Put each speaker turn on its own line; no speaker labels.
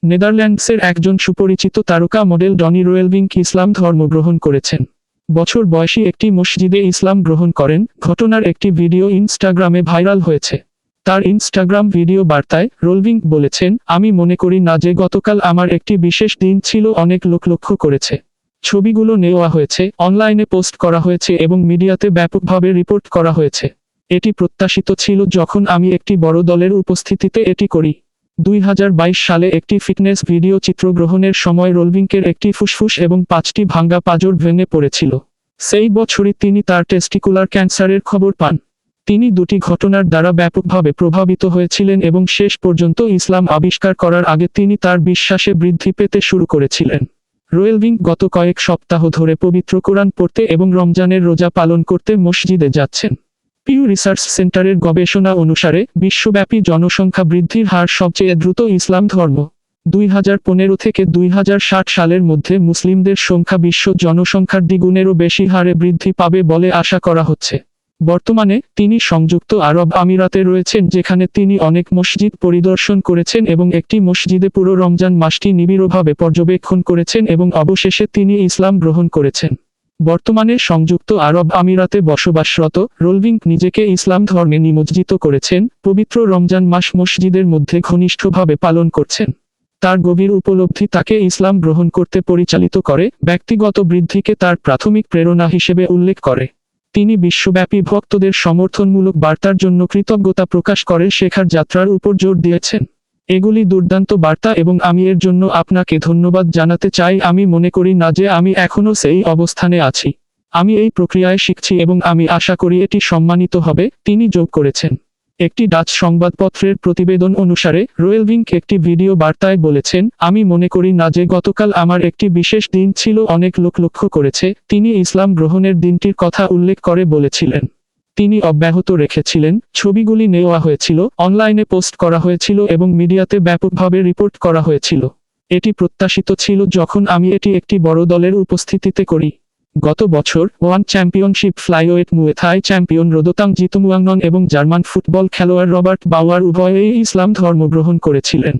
নেদারল্যান্ডসের একজন সুপরিচিত তারকা মডেল ডনি রোয়েলভিঙ্ক ইসলাম ধর্ম গ্রহণ করেছেন। বছর বয়সী একটি মসজিদে ইসলাম গ্রহণ করেন। ঘটনার একটি ভিডিও ইনস্টাগ্রামে ভাইরাল হয়েছে। তার ইনস্টাগ্রাম ভিডিও বার্তায় রোলভিঙ্ক বলেছেন, আমি মনে করি না যে গতকাল আমার একটি বিশেষ দিন ছিল, অনেক লোক লক্ষ্য করেছে। ছবিগুলো নেওয়া হয়েছে, অনলাইনে পোস্ট করা হয়েছে এবং মিডিয়াতে ব্যাপকভাবে রিপোর্ট করা হয়েছে। এটি প্রত্যাশিত ছিল যখন আমি একটি বড় দলের উপস্থিতিতে এটি করি। 2022 সালে একটি ফিটনেস ভিডিও চিত্রগ্রহণের সময় রোলভিঙ্কের একটি ফুসফুস এবং 5টি ভাঙ্গা পাঁজর ভেঙে পড়েছিল। সেই বছরই তিনি তার টেস্টিকুলার ক্যান্সারের খবর পান। তিনি দুটি ঘটনার দ্বারা ব্যাপকভাবে প্রভাবিত হয়েছিলেন এবং শেষ পর্যন্ত ইসলাম আবিষ্কার করার আগে তিনি তার বিশ্বাসে বৃদ্ধি পেতে শুরু করেছিলেন। রোয়েলভিঙ্ক গত কয়েক সপ্তাহ ধরে পবিত্র কোরআন পড়তে এবং রমজানের রোজা পালন করতে মসজিদে যাচ্ছেন। পিউ রিসার্চ সেন্টারের গবেষণা অনুসারে বিশ্বব্যাপী জনসংখ্যা বৃদ্ধির হার সবচেয়ে দ্রুত ইসলাম ধর্ম। 2015 থেকে 2060 সালের মধ্যে মুসলিমদের সংখ্যা বিশ্ব জনসংখ্যার দ্বিগুণেরও বেশি হারে বৃদ্ধি পাবে বলে আশা করা হচ্ছে। বর্তমানে তিনি সংযুক্ত আরব আমিরাতে রয়েছেন, যেখানে তিনি অনেক মসজিদ পরিদর্শন করেছেন এবং একটি মসজিদে পুরো রমজান মাসটি নিবিড়ভাবে পর্যবেক্ষণ করেছেন এবং অবশেষে তিনি ইসলাম গ্রহণ করেছেন। বর্তমানে সংযুক্ত আরব আমিরাতে বসবাসরত রোলভিঙ্ক নিজেকে ইসলাম ধর্মে নিমজ্জিত করেছেন, পবিত্র রমজান মাস মসজিদের মধ্যে ঘনিষ্ঠভাবে পালন করছেন। তার গভীর উপলব্ধি তাকে ইসলাম গ্রহণ করতে পরিচালিত করে, ব্যক্তিগত বৃদ্ধিকে তার প্রাথমিক প্রেরণা হিসেবে উল্লেখ করে। তিনি বিশ্বব্যাপী ভক্তদের সমর্থনমূলক বার্তার জন্য কৃতজ্ঞতা প্রকাশ করে শেখার যাত্রার উপর জোর দিয়েছেন। এগুলি দুর্দান্ত বার্তা এবং আমি এর জন্য আপনাকে ধন্যবাদ জানাতে চাই। আমি মনে করি না যে আমি এখনও সেই অবস্থানে আছি। আমি এই প্রক্রিয়ায় শিখছি এবং আমি আশা করি এটি সম্মানিত হবে, তিনি যোগ করেছেন। একটি ডাচ সংবাদপত্রের প্রতিবেদন অনুসারে রোয়েলভিঙ্ক একটি ভিডিও বার্তায় বলেছেন, আমি মনে করি না যে গতকাল আমার একটি বিশেষ দিন ছিল, অনেক লোক লক্ষ্য করেছে। তিনি ইসলাম গ্রহণের দিনটির কথা উল্লেখ করে বলেছিলেন। তিনি অব্যাহত রেখেছিলেন, ছবিগুলি নেওয়া হয়েছিল, অনলাইনে পোস্ট করা হয়েছিল এবং মিডিয়াতে ব্যাপকভাবে রিপোর্ট করা হয়েছিল। এটি প্রত্যাশিত ছিল যখন আমি এটি একটি বড় দলের উপস্থিতিতে করি। গত বছর ওয়ান চ্যাম্পিয়নশিপ ফ্লাইওয়েট মুয়ে থাই চ্যাম্পিয়ন রোদোতাং জিতুমুয়াংনন এবং জার্মান ফুটবল খেলোয়াড় রবার্ট বাউয়ার উভয়েই ইসলাম ধর্ম গ্রহণ করেছিলেন।